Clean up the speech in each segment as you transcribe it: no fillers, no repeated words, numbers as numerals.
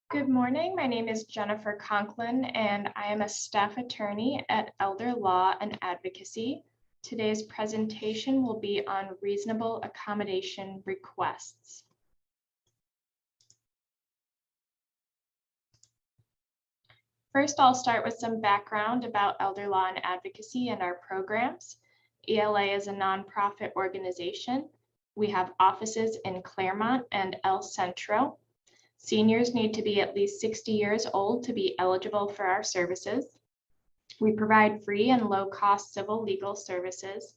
Good morning. My name is Jennifer Conklin, and I am a staff attorney at Elder Law and Advocacy. Today's presentation will be on reasonable accommodation requests. First, I'll start with some background about Elder Law and Advocacy and our programs. ELA is a nonprofit organization. We have offices in Claremont and El Centro. Seniors need to be at least 60 years old to be eligible for our services. We provide free and low-cost civil legal services,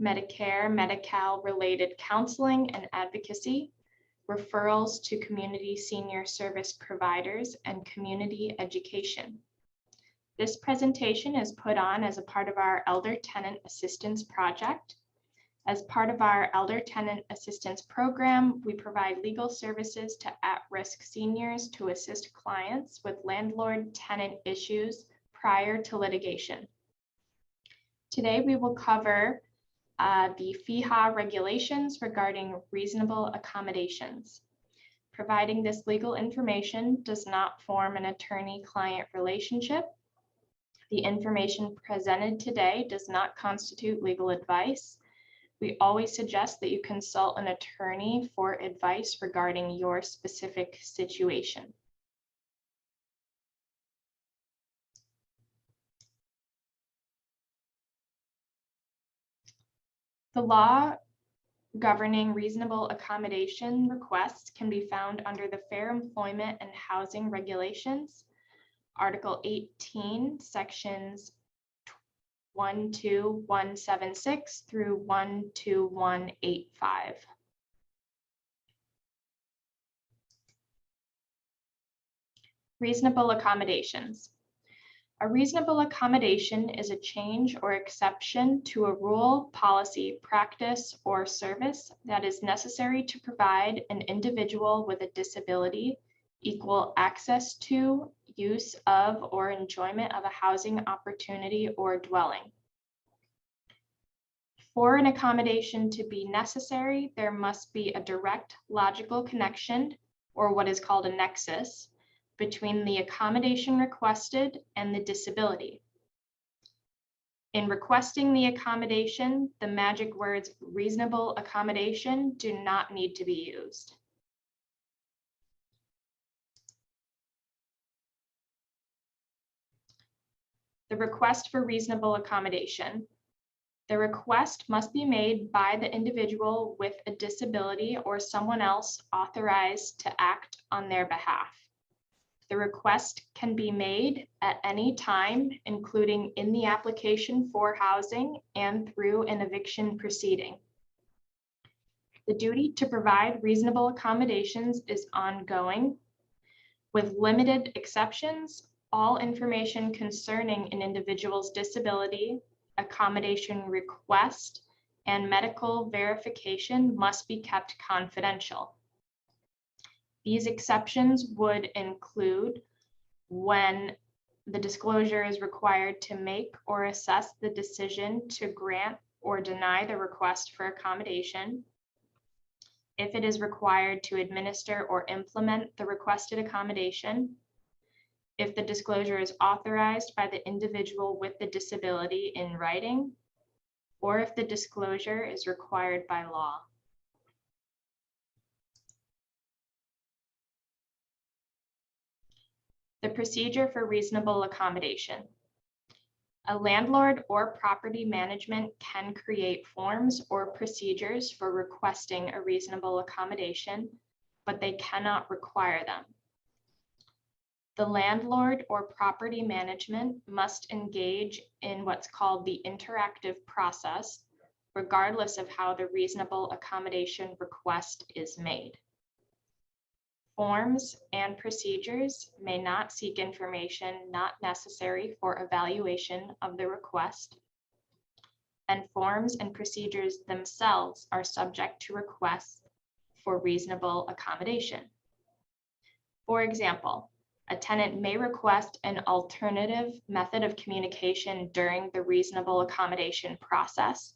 Medicare, Medi-Cal related counseling and advocacy, referrals to community senior service providers, and community education. This presentation is put on as a part of our Elder Tenant Assistance Project. As part of our Elder Tenant Assistance Program, we provide legal services to at-risk seniors to assist clients with landlord-tenant issues prior to litigation. Today, we will cover the FEHA regulations regarding reasonable accommodations. Providing this legal information does not form an attorney-client relationship. The information presented today does not constitute legal advice. We always suggest that you consult an attorney for advice regarding your specific situation. The law governing reasonable accommodation requests can be found under the Fair Employment and Housing Regulations, Article 18, Sections 12176 through 12185. Reasonable accommodations. A reasonable accommodation is a change or exception to a rule, policy, practice, or service that is necessary to provide an individual with a disability equal access to, use of, or enjoyment of a housing opportunity or dwelling. For an accommodation to be necessary, there must be a direct logical connection, or what is called a nexus, between the accommodation requested and the disability. In requesting the accommodation, the magic words reasonable accommodation do not need to be used. The request for reasonable accommodation. The request must be made by the individual with a disability or someone else authorized to act on their behalf. The request can be made at any time, including in the application for housing and through an eviction proceeding. The duty to provide reasonable accommodations is ongoing. With limited exceptions, all information concerning an individual's disability, accommodation request, and medical verification must be kept confidential. These exceptions would include when the disclosure is required to make or assess the decision to grant or deny the request for accommodation, if it is required to administer or implement the requested accommodation, if the disclosure is authorized by the individual with the disability in writing, or if the disclosure is required by law. The procedure for reasonable accommodation. A landlord or property management can create forms or procedures for requesting a reasonable accommodation, but they cannot require them. The landlord or property management must engage in what's called the interactive process, regardless of how the reasonable accommodation request is made. Forms and procedures may not seek information not necessary for evaluation of the request, and forms and procedures themselves are subject to requests for reasonable accommodation. For example, a tenant may request an alternative method of communication during the reasonable accommodation process,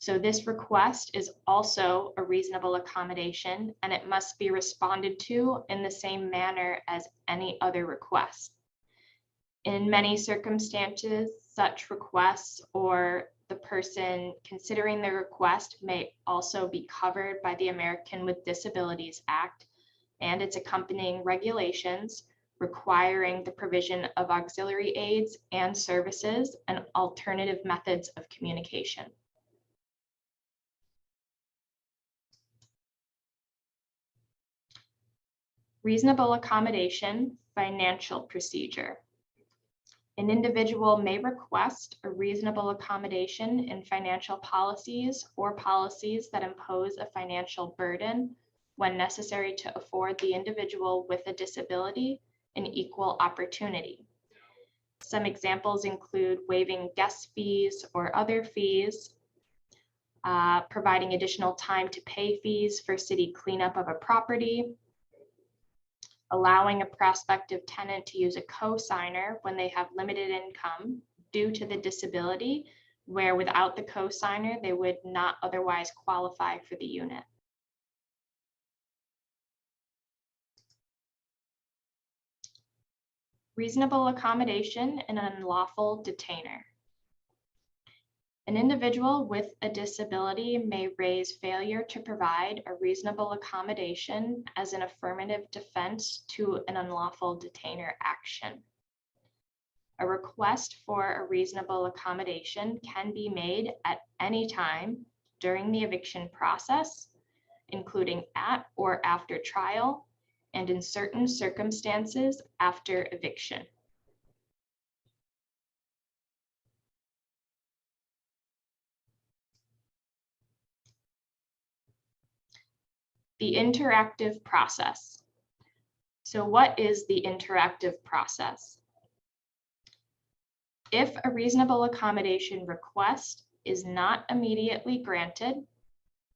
So this request is also a reasonable accommodation, and it must be responded to in the same manner as any other request. In many circumstances, such requests or the person considering the request may also be covered by the American with Disabilities Act and its accompanying regulations requiring the provision of auxiliary aids and services and alternative methods of communication. Reasonable accommodation, financial procedure. An individual may request a reasonable accommodation in financial policies or policies that impose a financial burden when necessary to afford the individual with a disability an equal opportunity. Some examples include waiving guest fees or other fees, providing additional time to pay fees for city cleanup of a property, allowing a prospective tenant to use a co-signer when they have limited income due to the disability, where without the co-signer, they would not otherwise qualify for the unit. Reasonable accommodation in an unlawful detainer. An individual with a disability may raise failure to provide a reasonable accommodation as an affirmative defense to an unlawful detainer action. A request for a reasonable accommodation can be made at any time during the eviction process, including at or after trial, and in certain circumstances after eviction. The interactive process. So what is the interactive process? If a reasonable accommodation request is not immediately granted,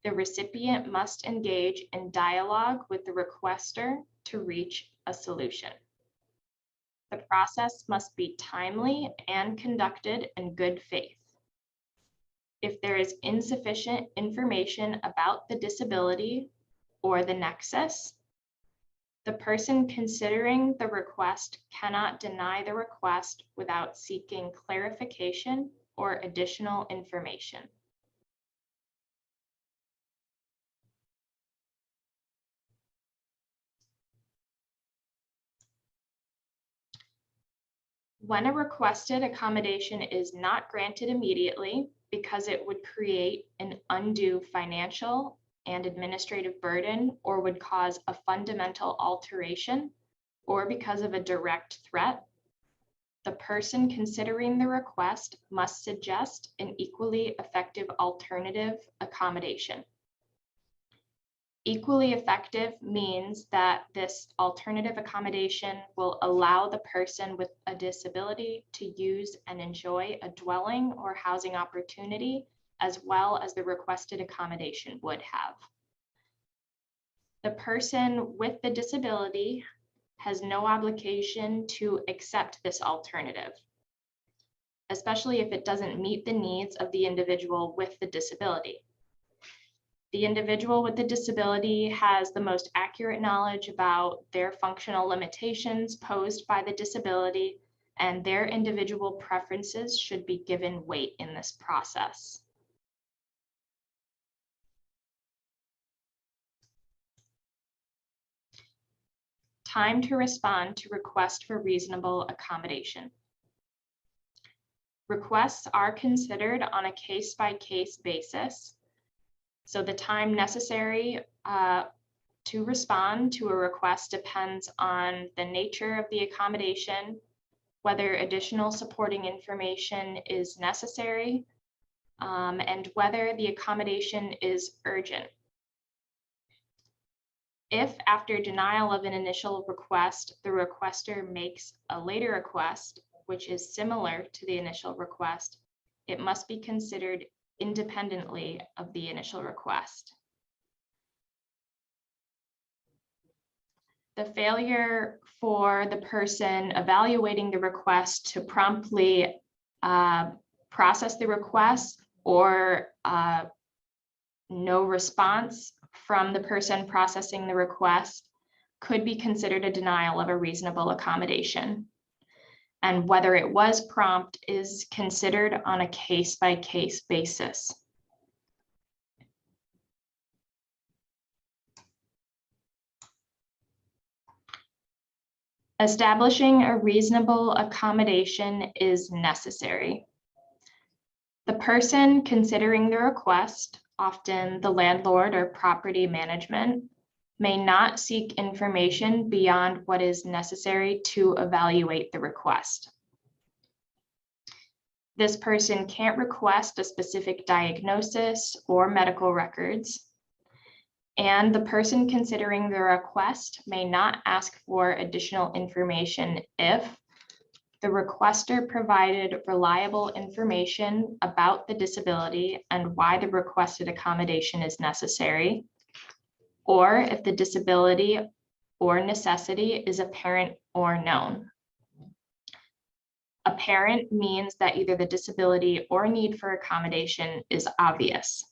the recipient must engage in dialogue with the requester to reach a solution. The process must be timely and conducted in good faith. If there is insufficient information about the disability or the nexus, the person considering the request cannot deny the request without seeking clarification or additional information. When a requested accommodation is not granted immediately because it would create an undue financial and administrative burden or would cause a fundamental alteration, or because of a direct threat, the person considering the request must suggest an equally effective alternative accommodation. Equally effective means that this alternative accommodation will allow the person with a disability to use and enjoy a dwelling or housing opportunity as well as the requested accommodation would have. The person with the disability has no obligation to accept this alternative, especially if it doesn't meet the needs of the individual with the disability. The individual with the disability has the most accurate knowledge about their functional limitations posed by the disability, and their individual preferences should be given weight in this process. Time to respond to request for reasonable accommodation. Requests are considered on a case-by-case basis. So the time necessary to respond to a request depends on the nature of the accommodation, whether additional supporting information is necessary, and whether the accommodation is urgent. If after denial of an initial request, the requester makes a later request, which is similar to the initial request, it must be considered independently of the initial request. The failure for the person evaluating the request to promptly process the request or no response from the person processing the request could be considered a denial of a reasonable accommodation. And whether it was prompt is considered on a case-by-case basis. Establishing a reasonable accommodation is necessary. The person considering the request, often the landlord or property management, may not seek information beyond what is necessary to evaluate the request. This person can't request a specific diagnosis or medical records, and the person considering the request may not ask for additional information if the requester provided reliable information about the disability and why the requested accommodation is necessary, or if the disability or necessity is apparent or known. Apparent means that either the disability or need for accommodation is obvious.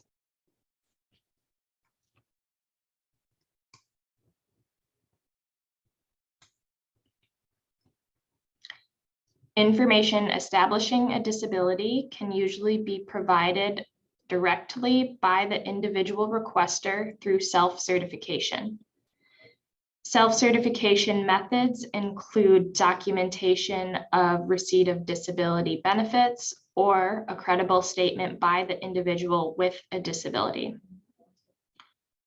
Information establishing a disability can usually be provided directly by the individual requester through self-certification. Self-certification methods include documentation of receipt of disability benefits or a credible statement by the individual with a disability.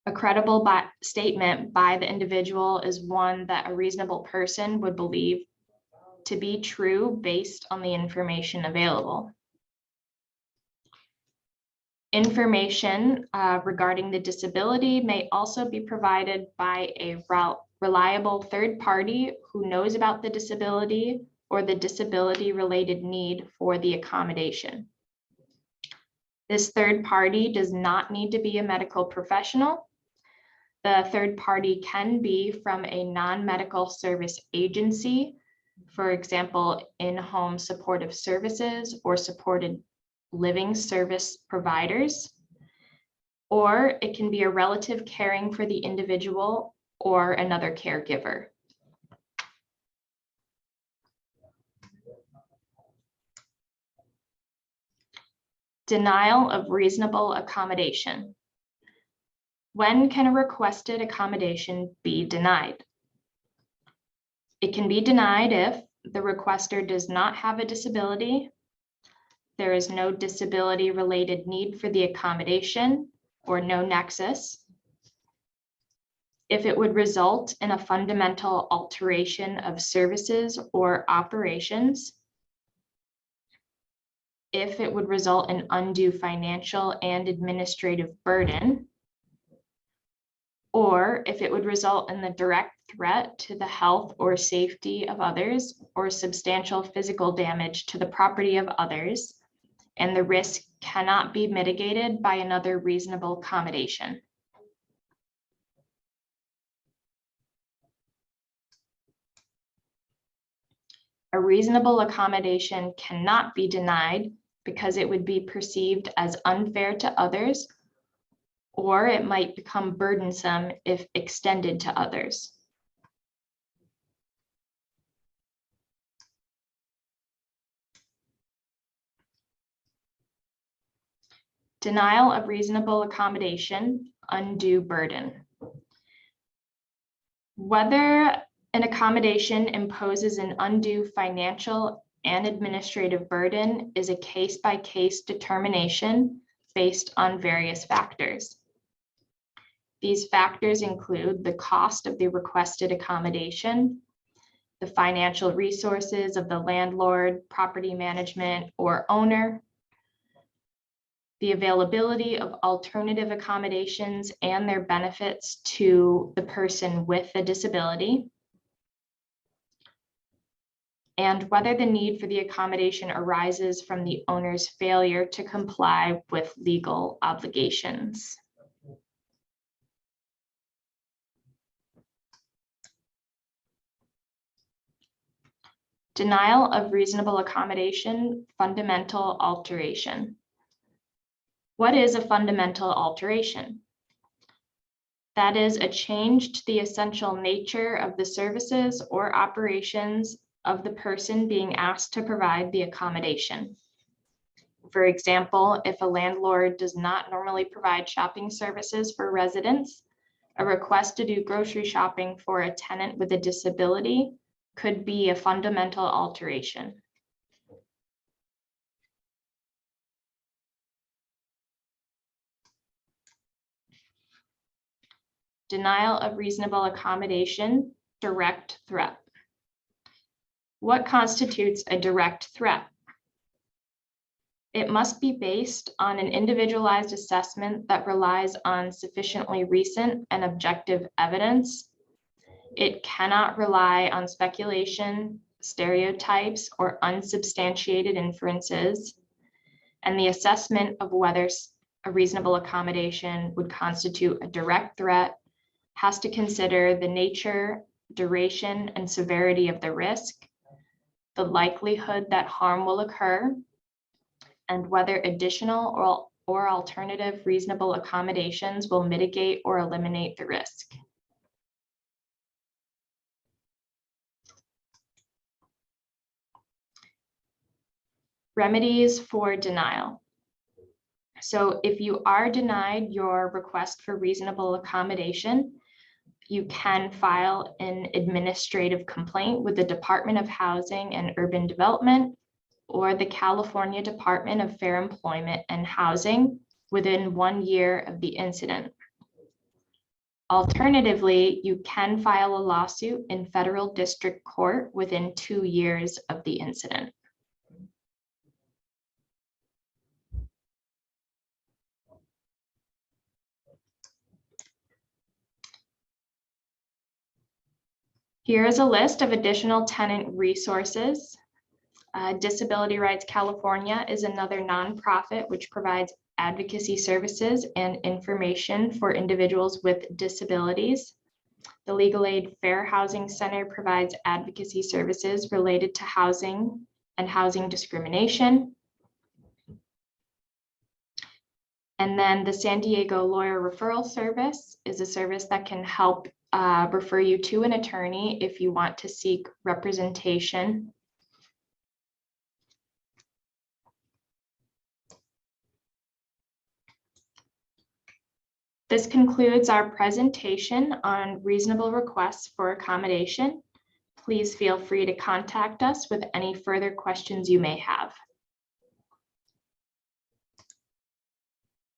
A credible statement by the individual is one that a reasonable person would believe to be true based on the information available. Information regarding the disability may also be provided by a reliable third party who knows about the disability or the disability-related need for the accommodation. This third party does not need to be a medical professional. The third party can be from a non-medical service agency, for example, in-home supportive services or supported living service providers, or it can be a relative caring for the individual or another caregiver. Denial of reasonable accommodation. When can a requested accommodation be denied? It can be denied if the requester does not have a disability, there is no disability-related need for the accommodation, or no nexus, if it would result in a fundamental alteration of services or operations, if it would result in undue financial and administrative burden, or if it would result in the direct threat to the health or safety of others or substantial physical damage to the property of others, and the risk cannot be mitigated by another reasonable accommodation. A reasonable accommodation cannot be denied because it would be perceived as unfair to others, or it might become burdensome if extended to others. Denial of reasonable accommodation, undue burden. Whether an accommodation imposes an undue financial and administrative burden is a case-by-case determination based on various factors. These factors include the cost of the requested accommodation, the financial resources of the landlord, property management, or owner, the availability of alternative accommodations and their benefits to the person with a disability, and whether the need for the accommodation arises from the owner's failure to comply with legal obligations. Denial of reasonable accommodation, fundamental alteration. What is a fundamental alteration? That is a change to the essential nature of the services or operations of the person being asked to provide the accommodation. For example, if a landlord does not normally provide shopping services for residents, a request to do grocery shopping for a tenant with a disability could be a fundamental alteration. Denial of reasonable accommodation, direct threat. What constitutes a direct threat? It must be based on an individualized assessment that relies on sufficiently recent and objective evidence. It cannot rely on speculation, stereotypes, or unsubstantiated inferences. And the assessment of whether a reasonable accommodation would constitute a direct threat has to consider the nature, duration, and severity of the risk, the likelihood that harm will occur, and whether additional or alternative reasonable accommodations will mitigate or eliminate the risk. Remedies for denial. So if you are denied your request for reasonable accommodation, you can file an administrative complaint with the Department of Housing and Urban Development or the California Department of Fair Employment and Housing within 1 year of the incident. Alternatively, you can file a lawsuit in federal district court within 2 years of the incident. Here is a list of additional tenant resources. Disability Rights California is another nonprofit which provides advocacy services and information for individuals with disabilities. The Legal Aid Fair Housing Center provides advocacy services related to housing and housing discrimination. And then the San Diego Lawyer Referral Service is a service that can help refer you to an attorney if you want to seek representation. This concludes our presentation on reasonable requests for accommodation. Please feel free to contact us with any further questions you may have.